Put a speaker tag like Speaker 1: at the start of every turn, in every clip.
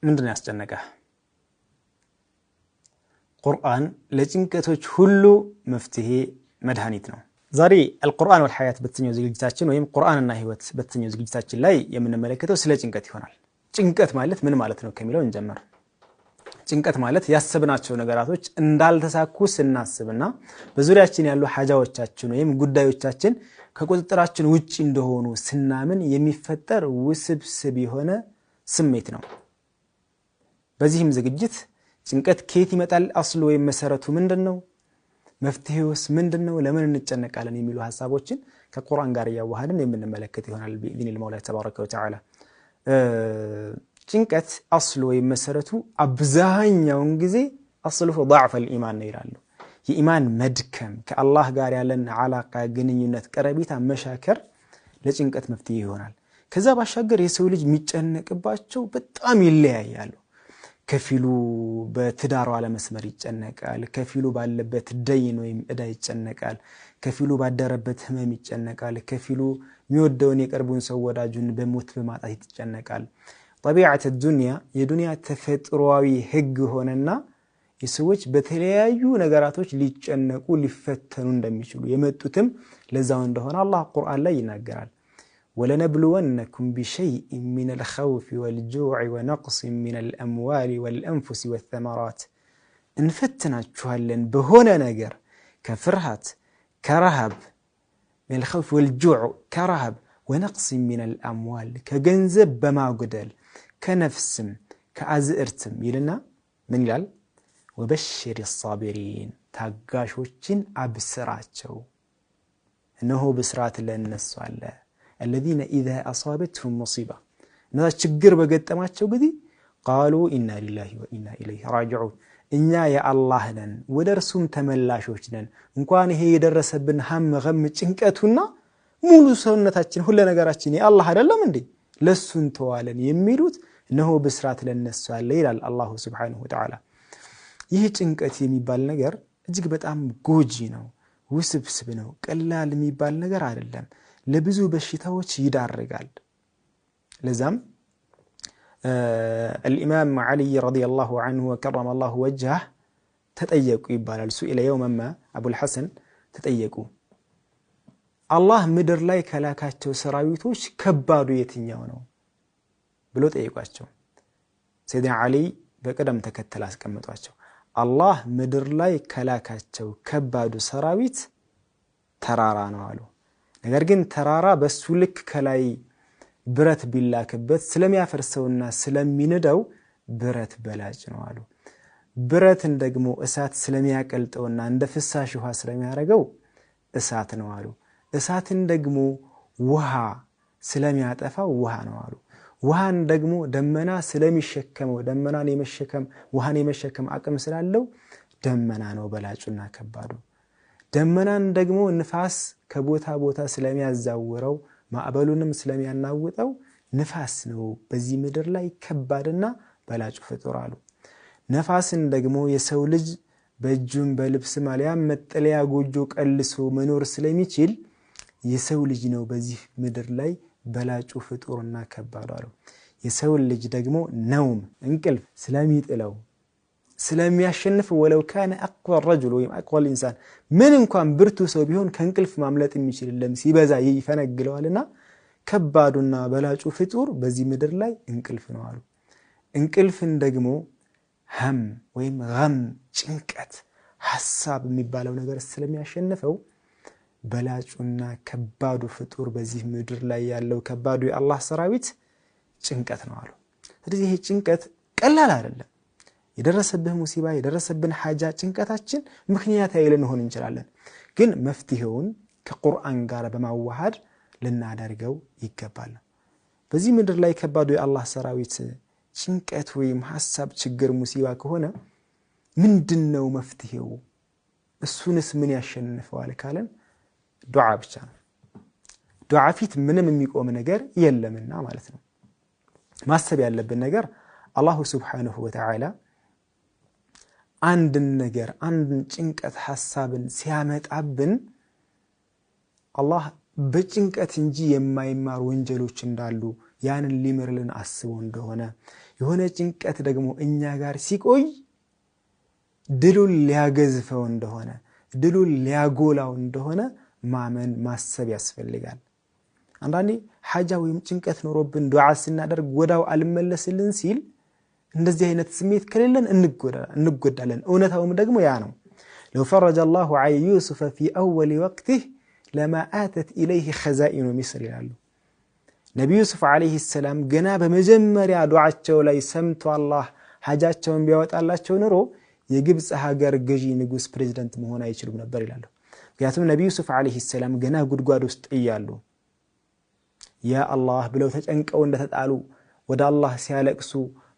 Speaker 1: ምንድነው ያስጨነቀ? ቁርአን ለጭንቀቶች ሁሉ መፍትሄ መድኃኒት ነው። ዛሬ አልቁርአን ወልሐያት በተኛው ዝግጅታችን ወይም ቁርአንና ህይወት በተኛው ዝግጅታችን ላይ የምንመለከተው ስለ ጭንቀት ይሆናል። ጭንቀት ማለት ምን ማለት ነው ከሚለው እንጀምር። ጭንቀት ማለት ያሰብናቸው ነገራቶች እንዳልተሳኩ ስናስብና በዙሪያችን ያሉ ሐጃዎቻችን ወይም ጉዳዮቻችን ከቁጥጥራችን ውጪ እንደሆኑ ስናምን የሚፈጠር ውስብስብ የሆነ ስሜት ነው። በዚህም ዝግጅት ጭንቀት ከየት ይመጣል፣ አስሉ ወይም መሰረቱ ምንድነው፣ መፍትሄውስ ምንድነው፣ ለምን እንጨነቃለን የሚሉ ሐሳቦችን ከቁርአን ጋር ያዋሃድን የምንመለከት ይሆናል بإذن المولى تبارك وتعالى። ጭንቀት አስሉ ወይም መሰረቱ አብዛኛውን ጊዜ አስሉሁ ضعف الإيمان ነው ይላሉ። የኢማን መድከም፣ ከአላህ ጋር ያለን ዓላቃ ግንኙነት፣ ቀረቤታ መሻከር ለጭንቀት መፍትሄ ይሆናል። ከዛ ባሻገር የሰው ልጅ የሚጨነቅባቸው በጣም ይለያያሉ። ከፊሉ በትዳሩ አለመስመር ይጨነቃል፣ ከፊሉ ባለበት ደይን ወይም እዳ ይጨነቃል፣ ከፊሉ ባደረበት ህመም ይጨነቃል፣ ከፊሉ የሚወደውን የቅርቡን ሰው ወዳጁን በሞት በማጣት ይጨነቃል። طبيعة الدنيا የዱንያ ተፈጥሯዊ ህግ ሆነና የሰዎች በተለያዩ ነገራቶች ሊጨነቁ ሊፈተኑ እንደሚችሉ የመጡትም ለዛው እንደሆነ አላህ ቁርአን ላይ ይናገራል። ولنبلونكم بشيء من الخوف والجوع ونقص من الأموال والأنفس والثمرات እንፈትናችኋለን በሆነ ነገር ከፍርሃት ከረሃብ من الخوف والجوع كرهب ونقص من الأموال كجنزب بماغدل كنفسم كأزئرتم يلنا من يلال وبشر الصابرين تاقاشوچين أبسراتشو إنه بسرات للنس على الذين إذا أصابتهم مصيبة نذا تشجر بقدماتشو قدي قالوا إنا لله وإنا إليه راجعون إنا يا الله لن ودرسهم تملاشوچنن እንኳን ይሄ የደረሰብን هم غم ጭንቀቱና ሙሉ ሰውነታችን ሁሉ ነገራችን የአላህ አይደለም እንዴ ለሱን ተዋለን የሚሉት ነው በስራት ለነሱ አለ ይላል አላህ Subhanahu Wa Ta'ala። ይህ ጭንቀት የሚባል ነገር እጅግ በጣም ጎጂ ነው፣ ውስብስብ ነው፣ ቀላል የሚባል ነገር አይደለም፣ ለብዙ በሽታዎች ይዳርጋል። ለዛም الإمام علي رضي الله عنه وكرم الله وجهه ተጠየቁ ይባላል። سئل يوما ما أبو الحسن ተጠየቁ አላህ ምድር ላይ ከላካቸው ሰራዊቶች ከባዱ የትኛው ነው ብሎ ጠየቋቸው። ሰይድና አሊ በቀደም ተከተል አስቀምጧቸው አላህ ምድር ላይ ከላካቸው ከባዱ ሰራዊት ተራራ ነው አሉ። ነገር ግን ተራራ በሱ ልክ ከላይ ብረት ቢላክበት ስለሚያፈርሰውና ስለሚነዳው ብረት በላጭ ነው አሉ። ብረትን ደግሞ እሳት ስለሚያቀልጠውና እንደ ፍሳሽ ውሃ ስለሚያረጋው እሳት ነው አሉ። እሳትን ደግሞ ውሃ ስለሚያጠፋው ውሃ ነው አሉ። ውሃን ደግሞ ደመና ስለሚሸከመው ደመናን የመሸከም ውሃን የመሸከም አቅም ስላለው ደመና ነው በላጩና ከባዱ። ደመናን ደግሞ ንፋስ ከቦታ ቦታ ስለሚያዛውረው ማዕበሉንም ስለሚያናውጠው ንፋስ ነው በዚህ ምድር ላይ ከባድና በላጩ ፍጡር አሉ። ነፋስን ደግሞ የሰው ልጅ በእጁም በልብስም አልያም መጠለያ ጎጆ ቀልሶ መኖር ስለሚችል የሰው ልጅ ነው በዚህ ምድር ላይ በላጩ ፍጡርና ከባዱ አሉ። የሰው ልጅ ደግሞ ነውም እንቅልፍ ስለሚጥለው ስለሚያሸንፍ ወለው ካነ አቅዋ الرجل ወይም አቅዋ الانسان ምን እንኳን ብርቱ ሰው ቢሆን ከእንቅልፍ ማምለጥ የሚችል ለም ሲበዛ ይፈነግለዋልና ከባዱና በላጩ ፍጡር በዚህ ምድር ላይ እንቅልፍ ነው አሉ። እንቅልፍን ደግሞ هم ወይም غم ጭንቀት ሐሳብ የሚባለው ነገር ስለሚያሸንፈው በላጩና ከባዱ ፍጡር በዚህ ምድር ላይ ያለው ከባዱ የአላህ ሰራዊት ጭንቀት ነው አሉ። ስለዚህ ይሄ ጭንቀት ቀላል አይደለም። የደረሰብህ ሙሲባ የደረሰብን ሐጃ ጭንቀታችን ምክንያት አይልንሆን እንችላለን፣ ግን መፍትሄውን ከቁርአን ጋር በማዋሃድ ልናደርገው ይገባል። በዚህ ምድር ላይ ከባዱ የአላህ ሰራዊት ጭንቀት ወይም ሐሳብ ችግር ሙሲባ ከሆነ ምንድነው መፍትሄው? እሱንስ ምን ያሸንፈዋል ካለን ዱዓ ብቻ ነው። ዱዓ ፊት ምንም የሚቆም ነገር የለምና ማለት ነው። ማሰብ ያለብን ነገር አላህ Subhanahu Wa Ta'ala አንድን ነገር አንድን ጭንቀት ሐሳብን ሲያመጣብን አላህ በጭንቀት እንጂ የማይማር ወንጀሎች እንዳሉ ያንን ሊምርልን አስቦ እንደሆነ የሆነ ጭንቀት ደግሞ እኛ ጋር ሲቆይ ድሉን ሊያገዝፈው እንደሆነ ድሉን ሊያጎላው እንደሆነ ማመን ማሰብ ያስፈልጋል። አንዳንዴ ሐጃ ወይም ጭንቀት ኖሮብን ዱዓ ስናደርግ ወዳው አልመለስልን ሲል እንደዚህ አይነት ስሜት ከሌለን እንጎዳለን። እውነታውም ደግሞ ያ ነው። لو فرج الله عن يوسف في أول وقته لما آتت إليه خزائن مصر ይላሉ። ነብዩ ዩሱፍ አለይሂ ሰላም ገና በመጀመሪያ ዱዓቸው ላይ ሰምቶ አላህ ሐጃቸውን ቢያወጣላቸው ኖሮ የግብጽ ሀገር ገዢ ንጉስ ፕሬዝዳንት መሆን አይችሉም ነበር ይላሉ። ምክንያቱም ነብዩ ዩሱፍ አለይሂ ሰላም ገና ጉድጓድ ውስጥ እያሉ ያ አላህ ብለው ተጨንቀው እንደተጣሉ ወደ አላህ ሲያለቅሱ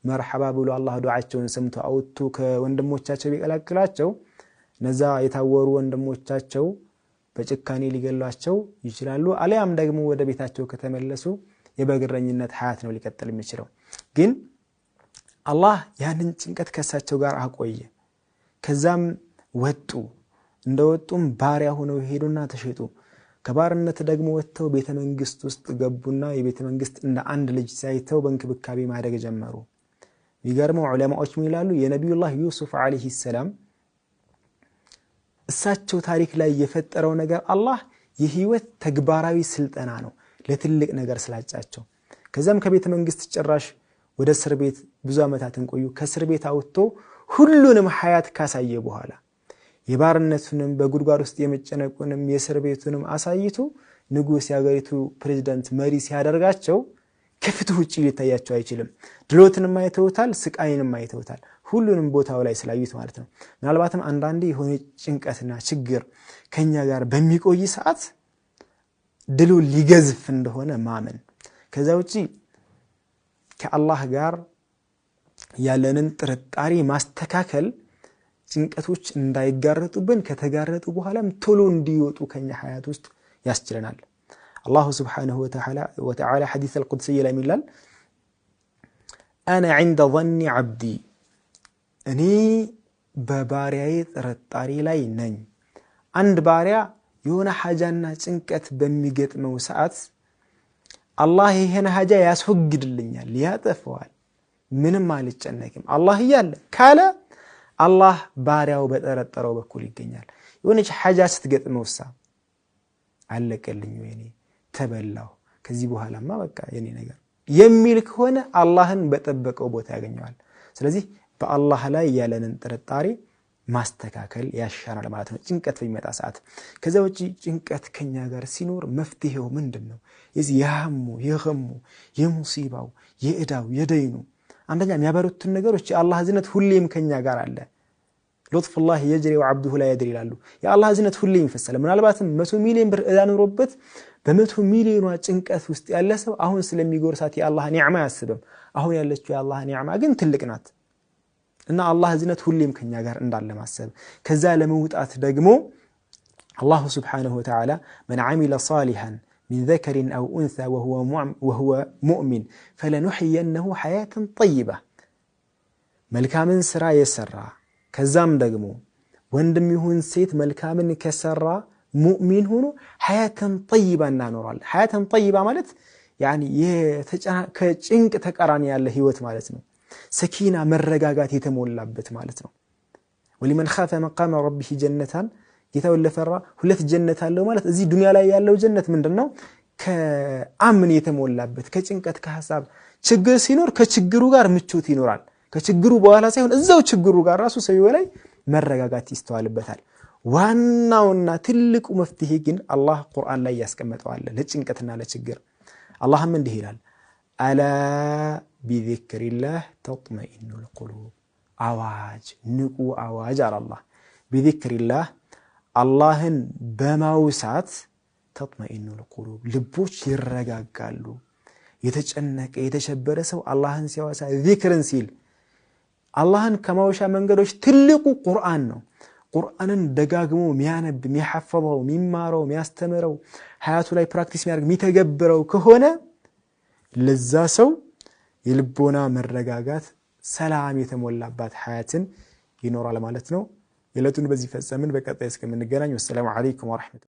Speaker 1: መርሐባ ብሎ አላህ ዱዓቸውን ሰምቶ አውጥቶ ከወንድሞቻቸው ቢቀላቅላቸው ነዛ የታወሩ ወንድሞቻቸው በጭካኔ ሊገሏቸው ይችላሉ። አሊያም ደግሞ ወደ ቤታቸው ከተመለሱ የበግረኝነት ሐያት ነው ሊቀጥል የሚችለው። ግን አላህ ያንን ጭንቀት ከሳቸው ጋር አቆየ። ከዛም ወጡ። እንደወጡም ባሪያ ሆነው ሄዱና ተሸጡ። ከባርነት ደግሞ ወጥተው ቤተ መንግስት ውስጥ ገቡና የቤተ መንግስት እንደ አንድ ልጅ ሳይተው በእንክብካቤ ማደግ ጀመሩ። ይገርመው ዑለማዎች ምን ይላሉ? የነብዩላህ ዩሱፍ አለይሂ ሰላም እሳቸው ታሪክ ላይ የፈጠረው ነገር አላህ የህይወት ተግባራዊ ስልጠና ነው ለትልቅ ነገር ስላጫቸው። ከዛም ከቤተ መንግስት ጭራሽ ወደ እስር ቤት ብዙ አመታትን ቆዩ። ከእስር ቤት አውጥቶ ሁሉንም ሐያት ካሳየ በኋላ የባርነቱንም በጉድጓድ ውስጥ የመጨነቁንም የእስር ቤቱንም አሳይቶ ንጉስ ያገሪቱ ፕሬዝዳንት መሪ ሲያደርጋቸው ከፍቱ ውጪ ሊታያቸው አይችልም። ድሎትንም አይተውታል፣ ስቃይንም አይተውታል። ሁሉንም ቦታው ላይ ስላዩት ማለት ነው። ምናልባትም አንዳንዴ የሆነ ጭንቀትና ችግር ከኛ ጋር በሚቆይ ሰዓት ድሉ ሊገዝፍ እንደሆነ ማመን። ከዛ ውጪ ከአላህ ጋር ያለንን ጥርጣሬ ማስተካከል ጭንቀቶች እንዳይጋረጡብን ከተጋረጡ በኋላም ቶሎ እንዲወጡ ከኛ ሐያት ውስጥ ያስችለናል። الله سبحانه وتعالى حديث القدسي لميلال أنا عند ظن عبدي أني ببارياي ترطاري لاي نኝ عند باريا يونا حاجانا ጭንቀት በሚገጥመው ሰዓት አላህ ይሄን ሐጃ ያስወግድልኛል ያጠፋዋል ምንም አልጨነቅም አላህ ይያለ ካለ አላህ ባሪያው በተረጠረው በኩል ይገኛል። የሆነች ሐጃ ስትገጥመውሳ አለቀልኝ ወይኔ ተበላው ከዚህ በኋላማ በቃ የኔ ነገር የሚል ከሆነ አላህን በጠበቀው ቦታ ያገኘዋል። ስለዚህ በአላህ ላይ ያለንን ጥርጣሬ ማስተካከል ያሻናል ማለት ነው ጭንቀት በሚመጣ ሰዓት። ከዛ ውጪ ጭንቀት ከኛ ጋር ሲኖር መፍትሄው ምንድነው? የዚህ ያሙ የገሙ የሙሲባው የእዳው የደይኑ አንደኛ የሚያበሩትን ነገሮች የአላህ ዝነት ሁሌም ከኛ ጋር አለ። لطف الله يجري وعبده لا يدري ይላሉ። የአላህ ዝነት ሁሌም ይፈሰለ። ምናልባትም 100 ሚሊዮን ብር እዳ ኖሮበት በ100 ሚሊዮን ጭንቀት ውስጥ ያለ ሰው አሁን ስለሚጎርሳት የአላህ ኒዕማ ያስብም። አሁን ያለችው የአላህ ኒዕማ ግን ትልቅ ናት እና አላህ ዝነት ሁሌም ከኛ ጋር እንዳለ ማሰብ። ከዛ ለመውጣት ደግሞ አላህ Subhanahu Wa Ta'ala من عمل صالحا من ذكر أو أنثى وهو مؤمن فلنحيينه حياة طيبة መልካምን ስራ የሰራ ከዛም ደግሞ ወንድም ይሁን ሴት መልካምን ከሰራ ሙእሚን ሆኖ ሐያተን ጠይባ እናኖራለን። ሐያተን ጠይባ ማለት ያኒ ከጭንቅ ተቃራኒ ያለ ህይወት ማለት ነው። ሰኪና መረጋጋት የተሞላበት ማለት ነው። ወሊመን ኻፈ መቃመ ረቢሂ ጀነታን ጌታውን ለፈራ ሁለት ጀነት አለው ማለት እዚህ ዱንያ ላይ ያለው ጀነት ምንድነው? ከአምን የተሞላበት ከጭንቀት ከሐሳብ ችግር ሲኖር ከችግሩ ጋር ምቾት ይኖራል። ከችግሩ በኋላ ሳይሆን እዛው ችግሩ ጋር ራሱ ሰው ላይ መረጋጋት ይስተዋልበታል። ዋናውና ትልቁ መፍትሄ ግን አላህ ቁርአን ላይ ያስቀመጠዋል ለጭንቀትና ለችግር። አላህም እንዲህ ይላል አላ ቢዚክሪላህ ተጥመኢኑል ቁሉብ አዋጅ ንቁ አዋጅ አላህ ቢዚክሪላህ አላህን በማውሳት ተጥመኢኑል ቁሉብ ልቦች ይረጋጋሉ። የተጨነቀ የተሸበረ ሰው አላህን ሲያወሳ ዚክርን ሲል አላህን ከማውሻ መንገዶች ትልቁ ቁርአን ነው። ቁርአንን ደጋግሞ የሚያነብ የሚሐፈዘው የሚማረው የሚያስተምረው ሐያቱ ላይ ፕራክቲስ የሚያደርግ የሚተገብረው ከሆነ ለዛ ሰው የልቦና መረጋጋት ሰላም የተሞላባት ሐያትን ይኖራል ማለት ነው። የለቱን በዚህ ፈጸምን። በቀጣይ እስከምንገናኝ ወሰላሙ አለይኩም ወራህመቱላህ